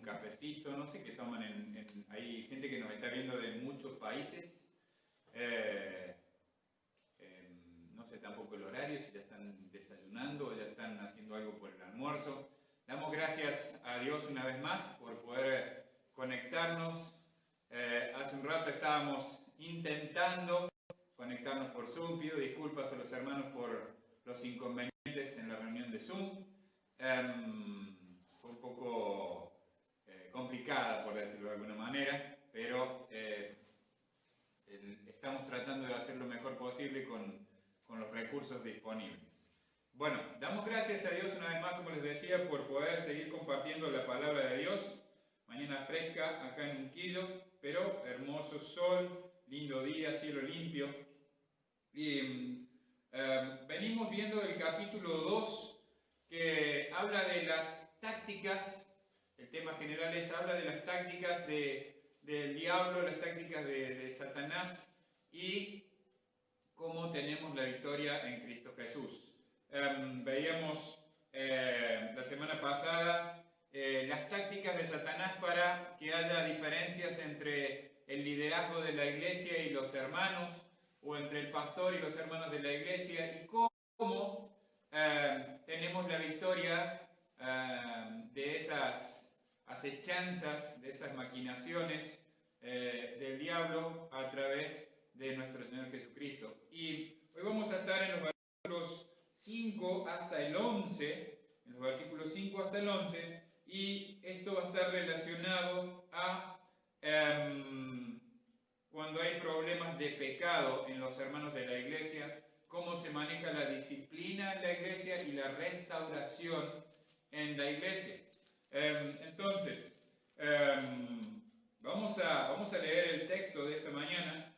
cafecito, no sé qué toman hay gente que nos está viendo de muchos países. No sé tampoco el horario, si ya están desayunando o ya están haciendo algo por el almuerzo. Damos gracias a Dios una vez más por poder conectarnos. Hace un rato estábamos intentando conectarnos por Zoom. Pido disculpas a los hermanos por los inconvenientes en la reunión de Zoom. Fue un poco complicada, por decirlo de alguna manera, pero estamos tratando de hacer lo mejor posible con los recursos disponibles. Bueno, damos gracias a Dios una vez más, como les decía, por poder seguir compartiendo la palabra de Dios. Mañana fresca acá en Unquillo, pero hermoso sol, lindo día, cielo limpio. Y venimos viendo el capítulo 2, que habla de las tácticas. El tema general habla de las tácticas del diablo, las tácticas de Satanás y cómo tenemos la victoria en Cristo Jesús. Veíamos la semana pasada las tácticas de Satanás para que haya diferencias entre el liderazgo de la iglesia y los hermanos, o entre el pastor y los hermanos de la iglesia, y cómo tenemos la victoria de esas acechanzas, de esas maquinaciones del diablo a través de nuestro Señor Jesucristo. Y hoy vamos a estar en los versículos 5 hasta el 11, y esto va a estar relacionado a cuando hay problemas de pecado en los hermanos de la iglesia, cómo se maneja la disciplina en la iglesia y la restauración en la iglesia. Entonces, vamos a leer el texto de esta mañana,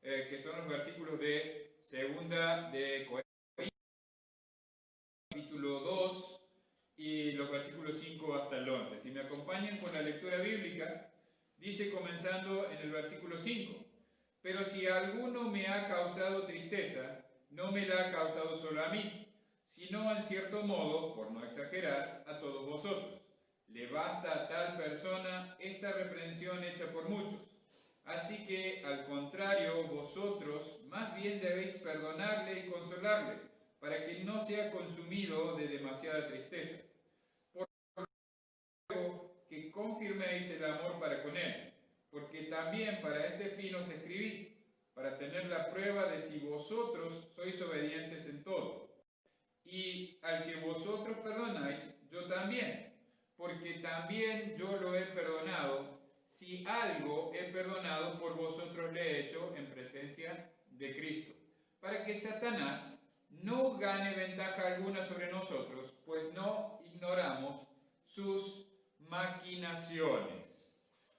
que son los versículos de Segunda de Corintios, capítulo 2, y los versículos 5 hasta el 11. Si me acompañan con la lectura bíblica, dice comenzando en el versículo 5: pero si alguno me ha causado tristeza, no me la ha causado solo a mí, sino en cierto modo, por no exagerar, a todos vosotros. Le basta a tal persona esta reprensión hecha por muchos. Así que, al contrario, vosotros más bien debéis perdonarle y consolarle, para que no sea consumido de demasiada tristeza. Por luego que confirméis el amor para con él, porque también para este fin os escribí, para tener la prueba de si vosotros sois obedientes en todo. Y al que vosotros perdonáis, yo también, porque también yo lo he perdonado, si algo he perdonado por vosotros le he hecho en presencia de Cristo, para que Satanás no gane ventaja alguna sobre nosotros, pues no ignoramos sus maquinaciones.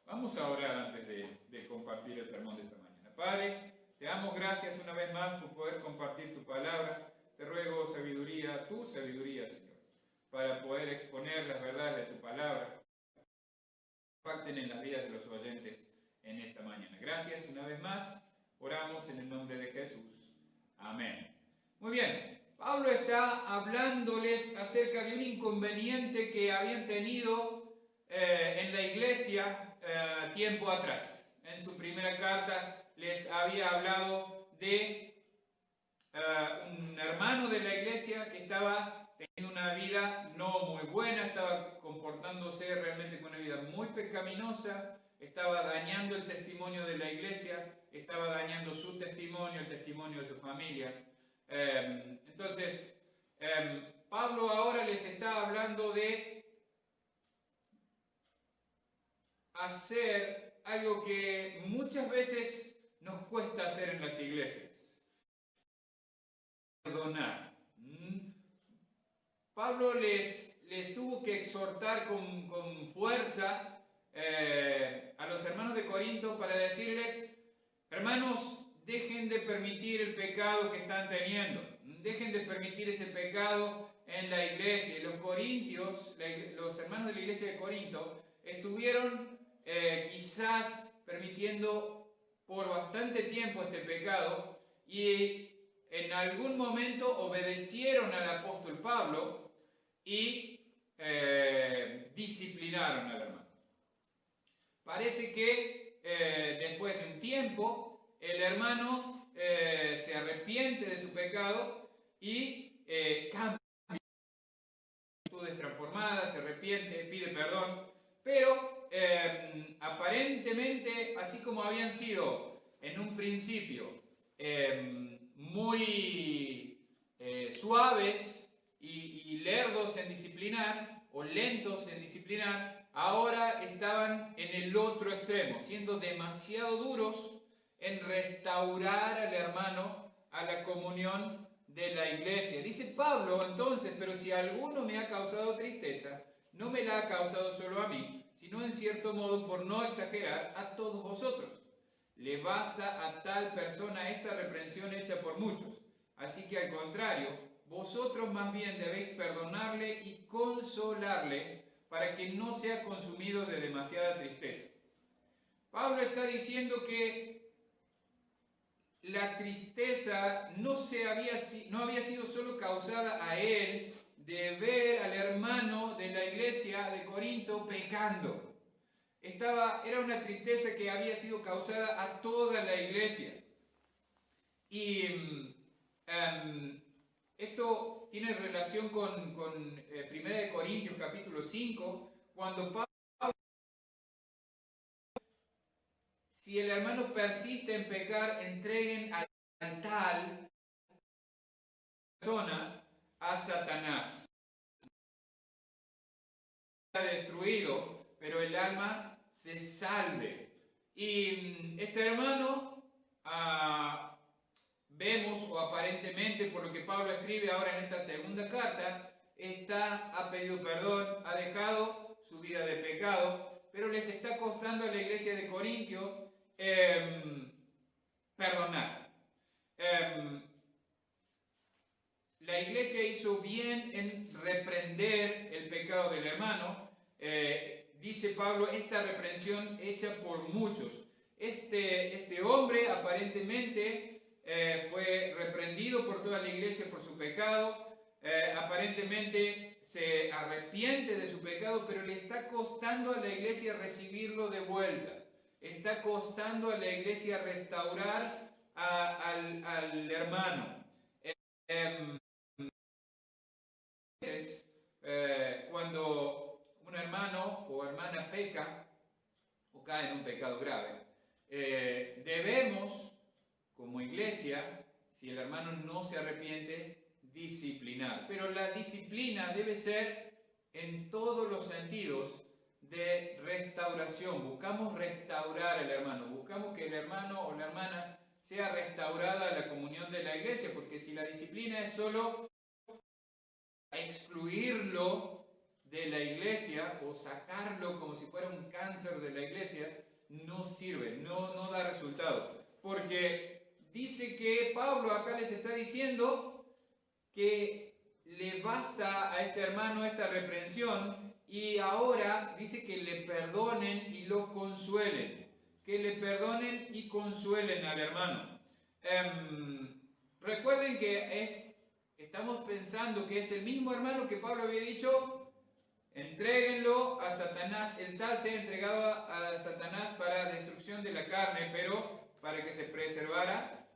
Vamos a orar antes de compartir el sermón de esta mañana. Padre, te damos gracias una vez más por poder compartir tu palabra. Te ruego sabiduría, tu sabiduría, Señor, para poder exponer las verdades de tu palabra, impacten en las vidas de los oyentes en esta mañana. Gracias una vez más, oramos en el nombre de Jesús. Amén. Muy bien, Pablo está hablándoles acerca de un inconveniente que habían tenido en la iglesia tiempo atrás. En su primera carta les había hablado de un hermano de la iglesia que estaba teniendo una vida no muy buena, estaba comportándose realmente con una vida muy pecaminosa, estaba dañando el testimonio de la iglesia, estaba dañando su testimonio, el testimonio de su familia. Entonces, Pablo ahora les está hablando de hacer algo que muchas veces nos cuesta hacer en las iglesias: perdonar. Pablo les tuvo que exhortar con fuerza a los hermanos de Corinto para decirles: hermanos, dejen de permitir el pecado que están teniendo, dejen de permitir ese pecado en la iglesia. Y los corintios, los hermanos de la iglesia de Corinto, estuvieron quizás permitiendo por bastante tiempo este pecado, y en algún momento obedecieron al apóstol Pablo y disciplinaron al hermano. Parece que después de un tiempo el hermano se arrepiente de su pecado y cambia, actitudes transformadas, se arrepiente, pide perdón, pero aparentemente, así como habían sido en un principio muy suaves y lerdos en disciplinar, o lentos en disciplinar, ahora estaban en el otro extremo, siendo demasiado duros en restaurar al hermano a la comunión de la iglesia. Dice Pablo entonces, pero si alguno me ha causado tristeza, no me la ha causado solo a mí, sino en cierto modo, por no exagerar, a todos vosotros. Le basta a tal persona esta reprensión hecha por muchos. Así que al contrario, vosotros más bien debéis perdonarle y consolarle para que no sea consumido de demasiada tristeza. Pablo está diciendo que la tristeza no había sido solo causada a él de ver al hermano de la iglesia de Corinto pecando. Era una tristeza que había sido causada a toda la iglesia. Y esto tiene relación con 1 Corintios capítulo 5, cuando Pablo, si el hermano persiste en pecar, entreguen a tal persona a Satanás. Está destruido, pero el alma se salve. Y este hermano, vemos, o aparentemente por lo que Pablo escribe ahora en esta segunda carta, ha pedido perdón, ha dejado su vida de pecado, pero les está costando a la iglesia de Corintio perdonar. La iglesia hizo bien en reprender el pecado del hermano. Dice Pablo, esta reprensión hecha por muchos. Este hombre aparentemente fue reprendido por toda la iglesia por su pecado. Aparentemente se arrepiente de su pecado, pero le está costando a la iglesia recibirlo de vuelta. Está costando a la iglesia restaurar al hermano. Cuando un hermano o hermana peca o cae en un pecado grave, debemos, como iglesia, si el hermano no se arrepiente, disciplinar. Pero la disciplina debe ser en todos los sentidos de restauración. Buscamos restaurar al hermano, buscamos que el hermano o la hermana sea restaurada a la comunión de la iglesia, porque si la disciplina es solo excluirlo de la iglesia o sacarlo como si fuera un cáncer de la iglesia, no sirve, no da resultado. Porque dice que Pablo acá les está diciendo que le basta a este hermano esta reprensión y ahora dice que le perdonen y lo consuelen. Que le perdonen y consuelen al hermano. Recuerden que estamos pensando que es el mismo hermano que Pablo había dicho, entréguenlo a Satanás, el tal sea entregado a Satanás para destrucción de la carne, pero para que se preservara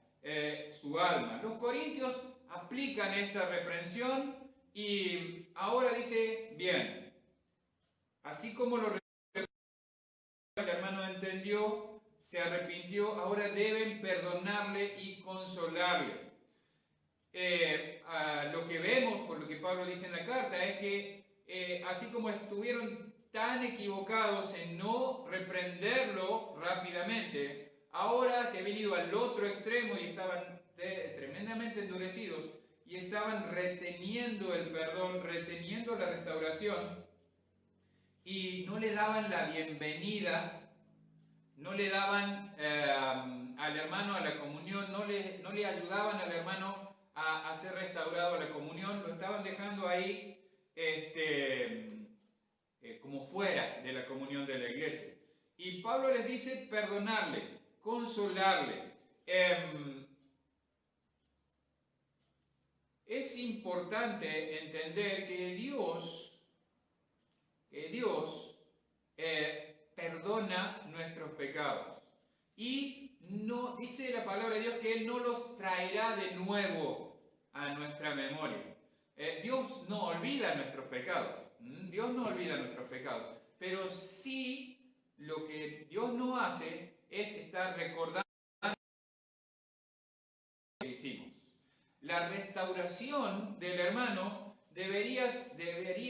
su alma. Los corintios aplican esta reprensión y ahora dice, bien, así como el hermano entendió, se arrepintió, ahora deben perdonarle y consolarle. Lo que vemos, por lo que Pablo dice en la carta, es que así como estuvieron tan equivocados en no reprenderlo rápidamente, ahora se habían ido al otro extremo y estaban tremendamente endurecidos y estaban reteniendo el perdón, reteniendo la restauración y no le daban la bienvenida, no le daban al hermano a la comunión, no le ayudaban al hermano a ser restaurado a la comunión, lo estaban dejando ahí como fuera de la comunión de la iglesia. Y Pablo les dice perdonarle, consolarle. Es importante entender que Dios perdona y no, dice la palabra de Dios que Él no los traerá de nuevo a nuestra memoria. Dios no olvida nuestros pecados. Dios no olvida nuestros pecados. Pero sí, lo que Dios no hace es estar recordando lo que hicimos. La restauración del hermano debería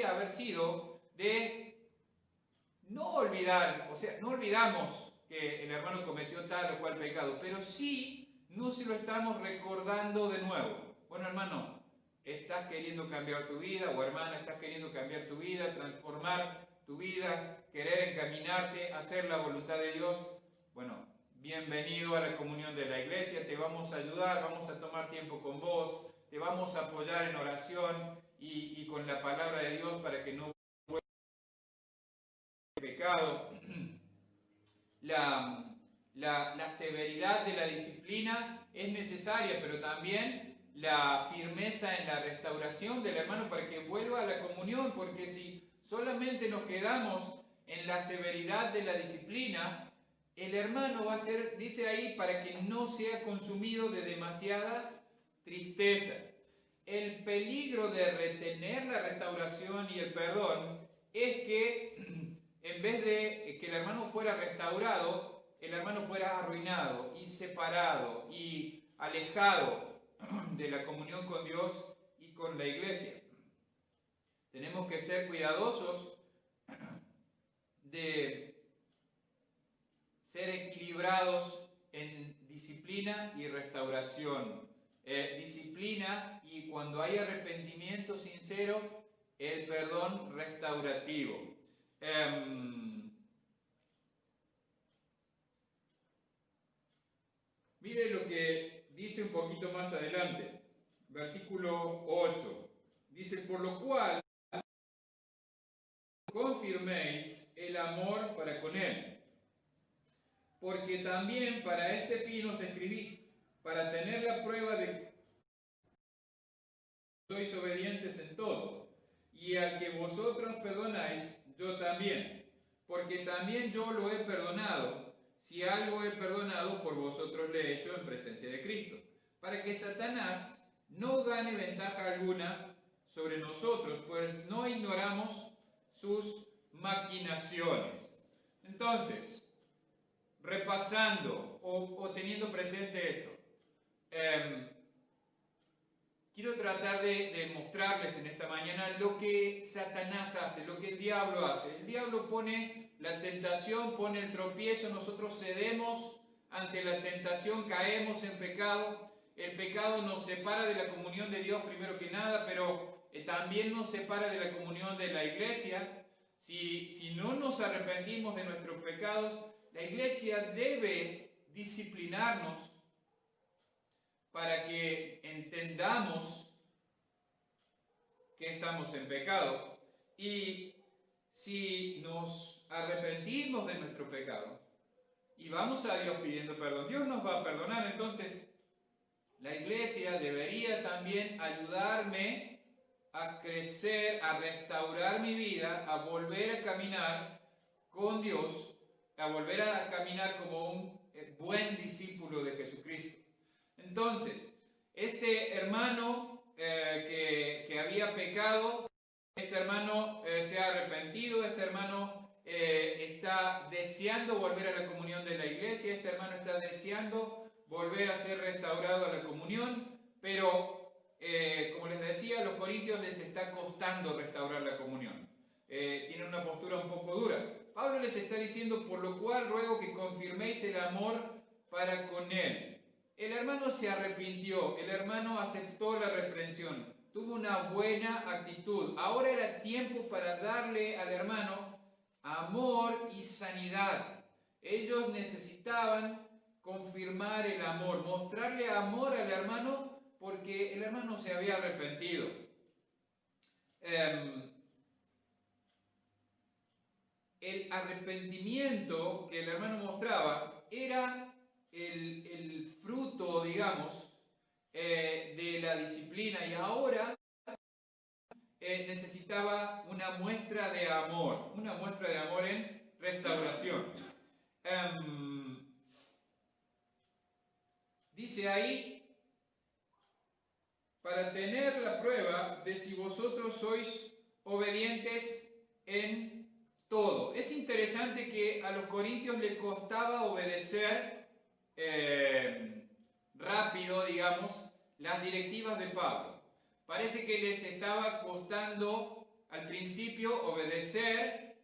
haber sido de no olvidar, o sea, no olvidamos que el hermano cometió tal o cual pecado, pero sí no se lo estamos recordando de nuevo. Bueno, hermano, estás queriendo cambiar tu vida, o hermana, estás queriendo cambiar tu vida, transformar tu vida, querer encaminarte, hacer la voluntad de Dios. Bueno, bienvenido a la comunión de la iglesia, te vamos a ayudar, vamos a tomar tiempo con vos, te vamos a apoyar en oración y con la palabra de Dios para que no vuelva el pecado. La severidad de la disciplina es necesaria, pero también la firmeza en la restauración del hermano para que vuelva a la comunión, porque si solamente nos quedamos en la severidad de la disciplina, el hermano va a ser, dice ahí, para que no sea consumido de demasiada tristeza. El peligro de retener la restauración y el perdón es que en vez de que el hermano fuera restaurado, el hermano fuera arruinado y separado y alejado de la comunión con Dios y con la iglesia. Tenemos que ser cuidadosos de ser equilibrados en disciplina y restauración. Disciplina y cuando hay arrepentimiento sincero, el perdón restaurativo. Mire lo que dice un poquito más adelante, versículo 8. Dice, por lo cual confirméis el amor para con él, porque también para este fin os escribí, para tener la prueba de que sois obedientes en todo, y al que vosotros perdonáis, yo también, porque también yo lo he perdonado, si algo he perdonado, por vosotros le he hecho en presencia de Cristo, para que Satanás no gane ventaja alguna sobre nosotros, pues no ignoramos sus maquinaciones. Entonces, repasando o teniendo presente esto, quiero tratar de mostrarles en esta mañana lo que Satanás hace, lo que el diablo hace. El diablo pone la tentación, pone el tropiezo, nosotros cedemos ante la tentación, caemos en pecado. El pecado nos separa de la comunión de Dios primero que nada, pero también nos separa de la comunión de la iglesia. Si no nos arrepentimos de nuestros pecados, la iglesia debe disciplinarnos para que entendamos que estamos en pecado. Y si nos arrepentimos de nuestro pecado y vamos a Dios pidiendo perdón, Dios nos va a perdonar. Entonces, la iglesia debería también ayudarme a crecer, a restaurar mi vida, a volver a caminar con Dios, a volver a caminar como un buen discípulo de Jesucristo. Entonces, este hermano que había pecado, este hermano se ha arrepentido, este hermano está deseando volver a la comunión de la iglesia, este hermano está deseando volver a ser restaurado a la comunión, pero como les decía, a los corintios les está costando restaurar la comunión. Tienen una postura un poco dura. Pablo les está diciendo, por lo cual ruego que confirméis el amor para con él. El hermano se arrepintió, el hermano aceptó la reprensión, tuvo una buena actitud. Ahora era tiempo para darle al hermano amor y sanidad. Ellos necesitaban confirmar el amor, mostrarle amor al hermano porque el hermano se había arrepentido. El arrepentimiento que el hermano mostraba era el fruto, digamos, de la disciplina, y ahora necesitaba una muestra de amor en restauración. dice ahí, para tener la prueba de si vosotros sois obedientes en todo. Es interesante que a los corintios les costaba obedecer rápido, digamos, las directivas de Pablo. Parece que les estaba costando al principio obedecer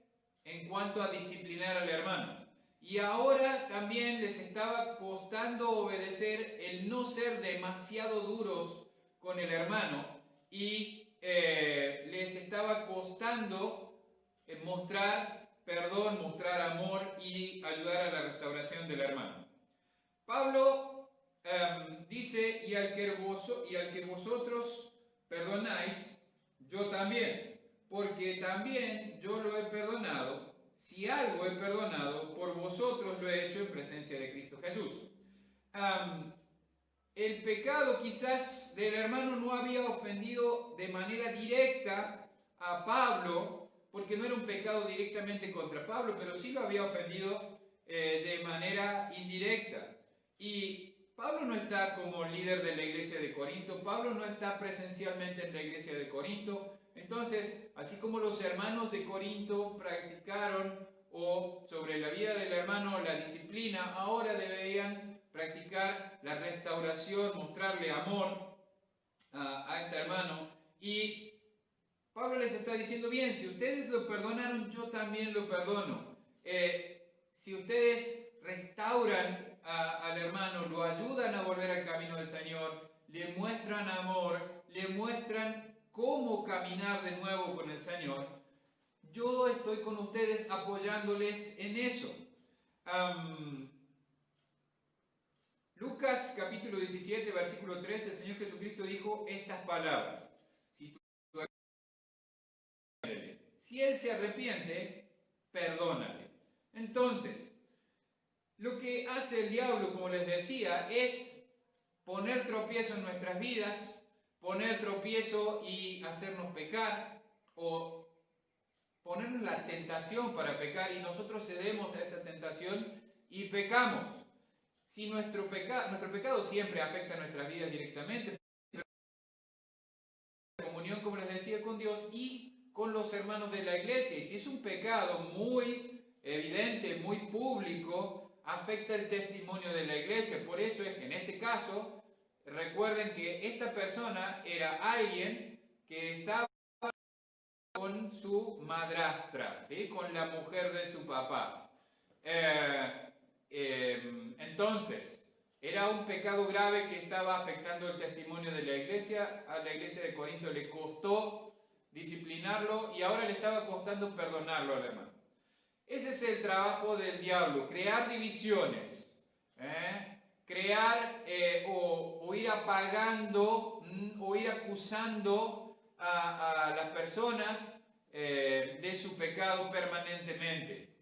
en cuanto a disciplinar al hermano. Y ahora también les estaba costando obedecer el no ser demasiado duros con el hermano y les estaba costando mostrar perdón, mostrar amor y ayudar a la restauración del hermano. Pablo dice, y al que vosotros perdonáis, yo también, porque también yo lo he perdonado. Si algo he perdonado, por vosotros lo he hecho en presencia de Cristo Jesús. El pecado quizás del hermano no había ofendido de manera directa a Pablo, porque no era un pecado directamente contra Pablo, pero sí lo había ofendido de manera indirecta. Y Pablo no está como líder de la iglesia de Corinto, Pablo no está presencialmente en la iglesia de Corinto. Entonces, así como los hermanos de Corinto practicaron o sobre la vida del hermano la disciplina, ahora deberían practicar la restauración, mostrarle amor a este hermano. Y Pablo les está diciendo, bien, si ustedes lo perdonaron, yo también lo perdono. Si ustedes restauran al hermano, lo ayudan a volver al camino del Señor, le muestran amor, le muestran cómo caminar de nuevo con el Señor, yo estoy con ustedes apoyándoles en eso. Lucas capítulo 17, versículo 3, el Señor Jesucristo dijo estas palabras. Si él se arrepiente, perdónale. Entonces, lo que hace el diablo, como les decía, es poner tropiezo en nuestras vidas, poner tropiezo y hacernos pecar, o ponernos la tentación para pecar, y nosotros cedemos a esa tentación y pecamos. Si nuestro pecado siempre afecta a nuestras vidas directamente, pero la comunión, como les decía, con Dios y con los hermanos de la iglesia. Y si es un pecado muy evidente, muy público, afecta el testimonio de la iglesia. Por eso es que en este caso, recuerden que esta persona era alguien que estaba con su madrastra, ¿sí? Con la mujer de su papá. Entonces, era un pecado grave que estaba afectando el testimonio de la iglesia. A la iglesia de Corinto le costó disciplinarlo y ahora le estaba costando perdonarlo al hermano. Ese es el trabajo del diablo, crear divisiones, crear o ir apagando o ir acusando a las personas de su pecado permanentemente.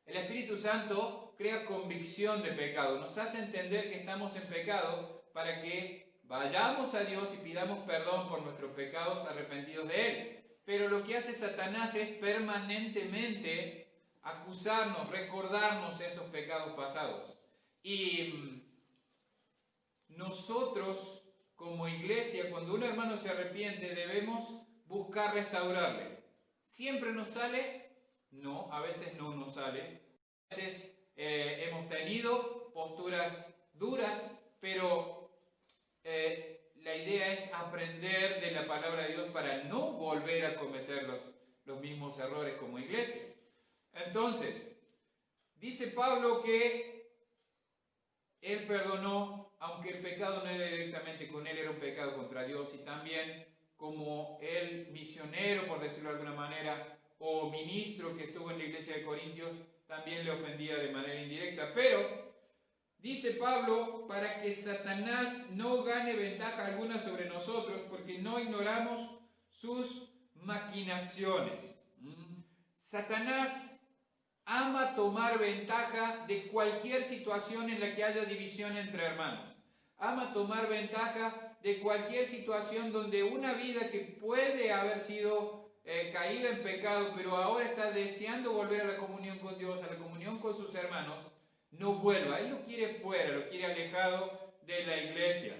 El Espíritu Santo crea convicción de pecado, nos hace entender que estamos en pecado para que vayamos a Dios y pidamos perdón por nuestros pecados arrepentidos de Él. Pero lo que hace Satanás es permanentemente acusarnos, recordarnos esos pecados pasados. Y nosotros, como iglesia, cuando un hermano se arrepiente, debemos buscar restaurarle. ¿Siempre nos sale? No, a veces no nos sale. A veces hemos tenido posturas duras, pero la idea es aprender de la palabra de Dios para no volver a cometer los mismos errores como iglesia. Entonces, dice Pablo que él perdonó, aunque el pecado no era directamente con él, era un pecado contra Dios, y también como el misionero, por decirlo de alguna manera, o ministro que estuvo en la iglesia de Corintios, también le ofendía de manera indirecta. Pero dice Pablo, para que Satanás no gane ventaja alguna sobre nosotros, porque no ignoramos sus maquinaciones. Satanás ama tomar ventaja de cualquier situación en la que haya división entre hermanos. Ama tomar ventaja de cualquier situación donde una vida que puede haber sido caída en pecado, pero ahora está deseando volver a la comunión con Dios, a la comunión con sus hermanos, no vuelva. Él lo quiere fuera, lo quiere alejado de la iglesia.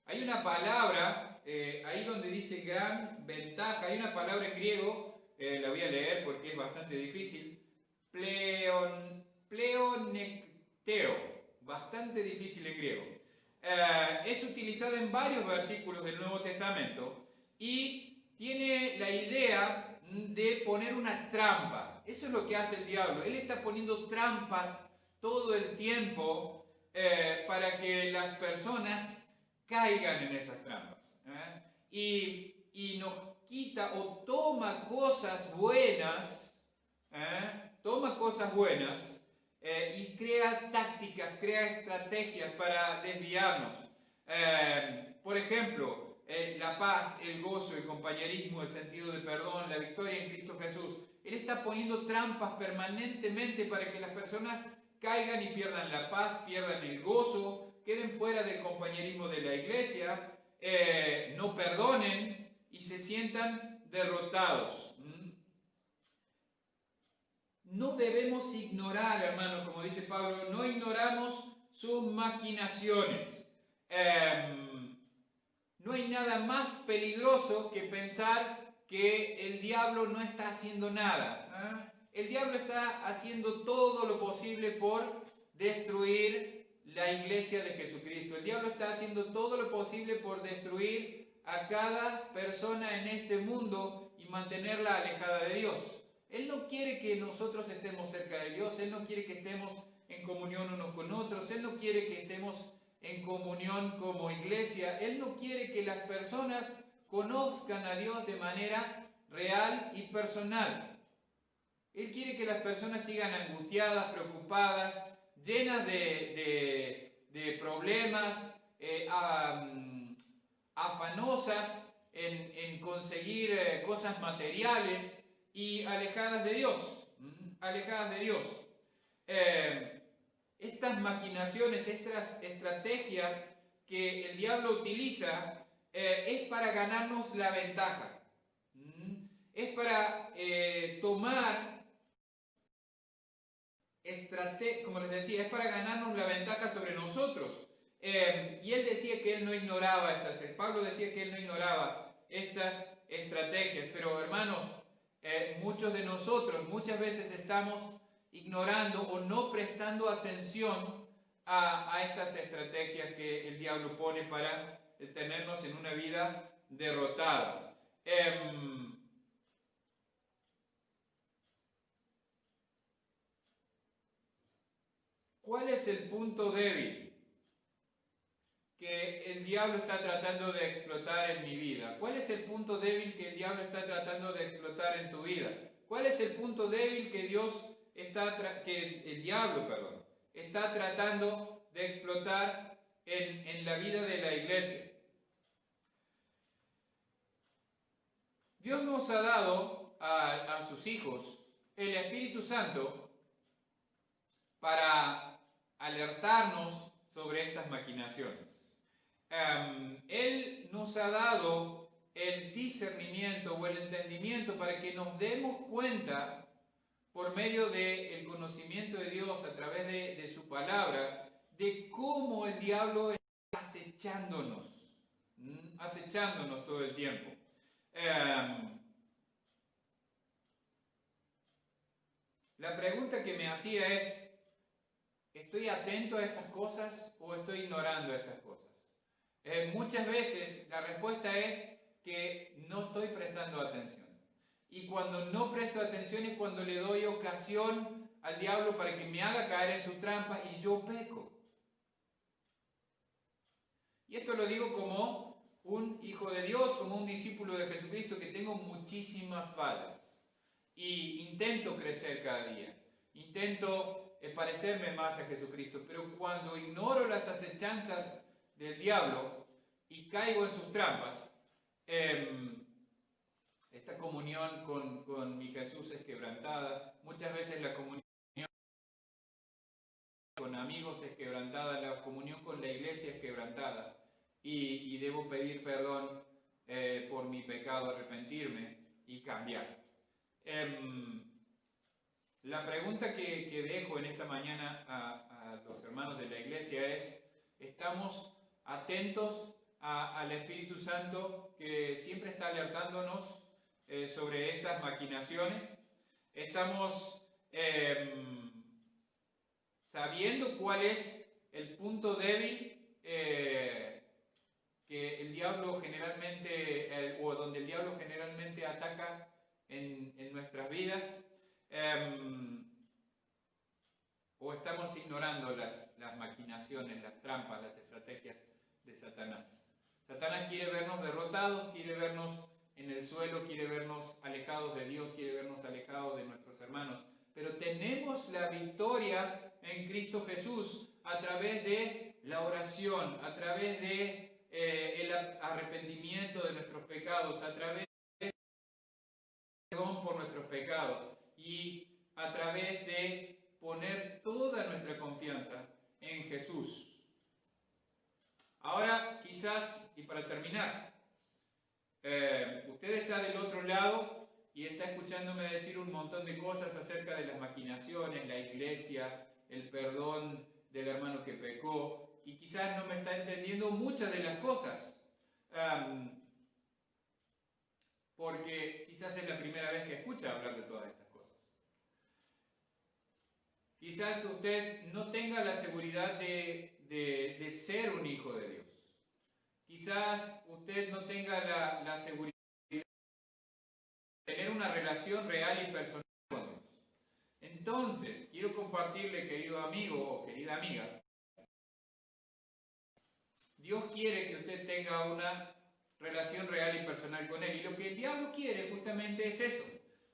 Hay una palabra, ahí donde dice gran ventaja, hay una palabra en griego, la voy a leer porque es bastante difícil, pleonectero, bastante difícil en griego. Es utilizada en varios versículos del Nuevo Testamento y tiene la idea de poner una trampa. Eso es lo que hace el diablo. Él está poniendo trampas todo el tiempo para que las personas caigan en esas trampas. Y nos quita o toma cosas buenas, y crea tácticas, crea estrategias para desviarnos. Por ejemplo, la paz, el gozo, el compañerismo, el sentido de perdón, la victoria en Cristo Jesús. Él está poniendo trampas permanentemente para que las personas caigan y pierdan la paz, pierdan el gozo, queden fuera del compañerismo de la iglesia, no perdonen y se sientan derrotados. No debemos ignorar, hermanos, como dice Pablo, no ignoramos sus maquinaciones. No hay nada más peligroso que pensar que el diablo no está haciendo nada. El diablo está haciendo todo lo posible por destruir la iglesia de Jesucristo. El diablo está haciendo todo lo posible por destruir a cada persona en este mundo y mantenerla alejada de Dios. Él no quiere que nosotros estemos cerca de Dios, Él no quiere que estemos en comunión unos con otros, Él no quiere que estemos en comunión como iglesia, Él no quiere que las personas conozcan a Dios de manera real y personal. Él quiere que las personas sigan angustiadas, preocupadas, llenas de problemas, afanosas en conseguir cosas materiales, y alejadas de Dios, estas maquinaciones, estas estrategias que el diablo utiliza, es para ganarnos la ventaja, es para tomar, como les decía, es para ganarnos la ventaja sobre nosotros. Y él decía que él no ignoraba Pablo decía que él no ignoraba estas estrategias, pero hermanos, muchos de nosotros muchas veces estamos ignorando o no prestando atención a estas estrategias que el diablo pone para tenernos en una vida derrotada. ¿Cuál es el punto débil que el diablo está tratando de explotar en mi vida? ¿Cuál es el punto débil que el diablo está tratando de explotar en tu vida? ¿Cuál es el punto débil que el diablo está tratando de explotar en la vida de la iglesia? Dios nos ha dado a sus hijos el Espíritu Santo para alertarnos sobre estas maquinaciones. Él nos ha dado el discernimiento o el entendimiento para que nos demos cuenta, por medio del conocimiento de Dios a través de su palabra, de cómo el diablo está acechándonos todo el tiempo. La pregunta que me hacía es, ¿estoy atento a estas cosas o estoy ignorando estas cosas? Muchas veces la respuesta es que no estoy prestando atención. Y cuando no presto atención es cuando le doy ocasión al diablo para que me haga caer en su trampa y yo peco. Y esto lo digo como un hijo de Dios, como un discípulo de Jesucristo, que tengo muchísimas fallas. Y intento crecer cada día. Intento parecerme más a Jesucristo. Pero cuando ignoro las acechanzas del diablo y caigo en sus trampas, esta comunión con mi Jesús es quebrantada. Muchas veces la comunión con amigos es quebrantada, la comunión con la iglesia es quebrantada. Y debo pedir perdón por mi pecado, arrepentirme y cambiar. La pregunta que dejo en esta mañana a los hermanos de la iglesia es, ¿estamos atentos al Espíritu Santo que siempre está alertándonos sobre estas maquinaciones? ¿Estamos sabiendo cuál es el punto débil que el diablo generalmente, o donde el diablo generalmente ataca en nuestras vidas? ¿O estamos ignorando las maquinaciones, las trampas, las estrategias de Satanás? Satanás quiere vernos derrotados, quiere vernos en el suelo, quiere vernos alejados de Dios, quiere vernos alejados de nuestros hermanos. Pero tenemos la victoria en Cristo Jesús a través de la oración, a través de el arrepentimiento de nuestros pecados, a través de perdón por nuestros pecados y a través de poner toda nuestra confianza en Jesús. Ahora, quizás, y para terminar, usted está del otro lado y está escuchándome decir un montón de cosas acerca de las maquinaciones, la iglesia, el perdón del hermano que pecó, y quizás no me está entendiendo muchas de las cosas, porque quizás es la primera vez que escucha hablar de todas estas cosas. Quizás usted no tenga la seguridad de ser un hijo de Dios. Quizás usted no tenga la seguridad de tener una relación real y personal con Dios. Entonces, quiero compartirle, querido amigo o querida amiga, Dios quiere que usted tenga una relación real y personal con Él. Y lo que el diablo quiere justamente es eso,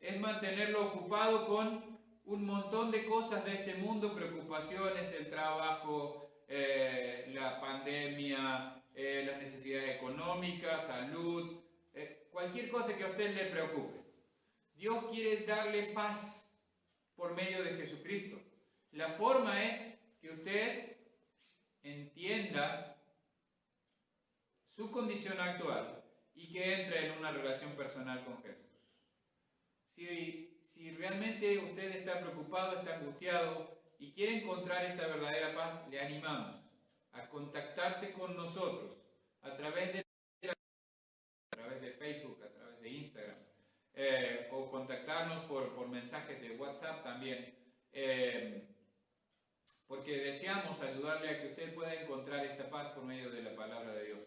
es mantenerlo ocupado con un montón de cosas de este mundo, preocupaciones, el trabajo, la pandemia, las necesidades económicas, salud, cualquier cosa que a usted le preocupe. Dios quiere darle paz por medio de Jesucristo. La forma es que usted entienda su condición actual y que entre en una relación personal con Jesús. Si realmente usted está preocupado, está angustiado y quiere encontrar esta verdadera paz, le animamos a contactarse con nosotros a través de Facebook, a través de Instagram, o contactarnos por mensajes de WhatsApp también, porque deseamos ayudarle a que usted pueda encontrar esta paz por medio de la palabra de Dios.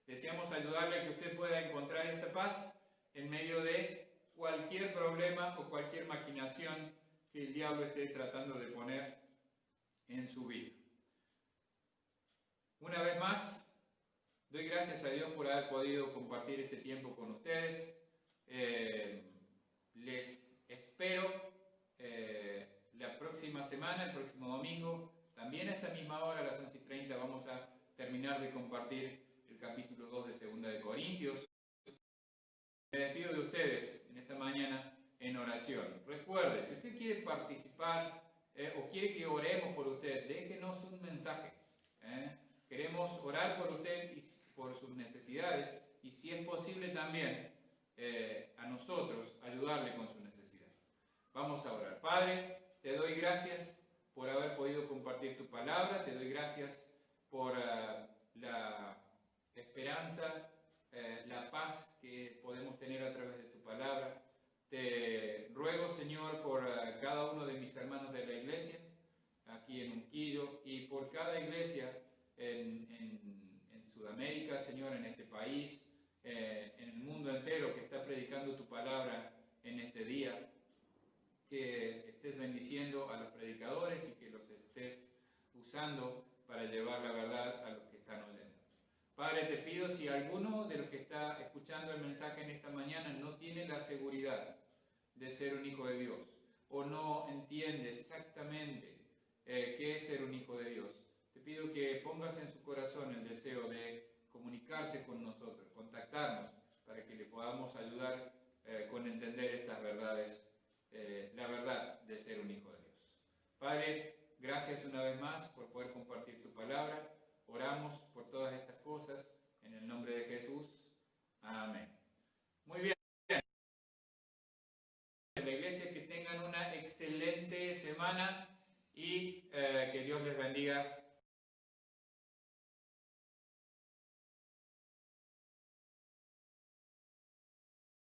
Deseamos ayudarle a que usted pueda encontrar esta paz en medio de cualquier problema o cualquier maquinación que el diablo esté tratando de poner en su vida. Una vez más, doy gracias a Dios por haber podido compartir este tiempo con ustedes. Les espero la próxima semana, el próximo domingo, también a esta misma hora, a las 11:30, vamos a terminar de compartir el capítulo 2 de 2 de Corintios. Me despido de ustedes en esta mañana en oración. Recuerde, si usted quiere participar o quiere que oremos por usted, déjenos un mensaje. Queremos orar por usted y por sus necesidades y, si es posible, también a nosotros ayudarle con su necesidad. Vamos a orar. Padre, te doy gracias por haber podido compartir tu palabra, te doy gracias por la esperanza, la paz que podemos tener a través de tu palabra. Te ruego, Señor, por cada uno de mis hermanos de la iglesia, aquí en Unquillo, y por cada iglesia en Sudamérica, Señor, en este país, en el mundo entero que está predicando tu palabra en este día. Que estés bendiciendo a los predicadores y que los estés usando para llevar la verdad a los que están oyendo. Padre, te pido, si alguno de los que está escuchando el mensaje en esta mañana no tiene la seguridad de ser un hijo de Dios o no entiende exactamente qué es ser un hijo de Dios, te pido que pongas en su corazón el deseo de comunicarse con nosotros, contactarnos, para que le podamos ayudar con entender estas verdades, la verdad de ser un hijo de Dios. Padre, gracias una vez más por poder compartir tu palabra. Oramos por todas estas cosas en el nombre de Jesús. Amén. Muy bien. La iglesia, que tengan una excelente excelente semana y que Dios les bendiga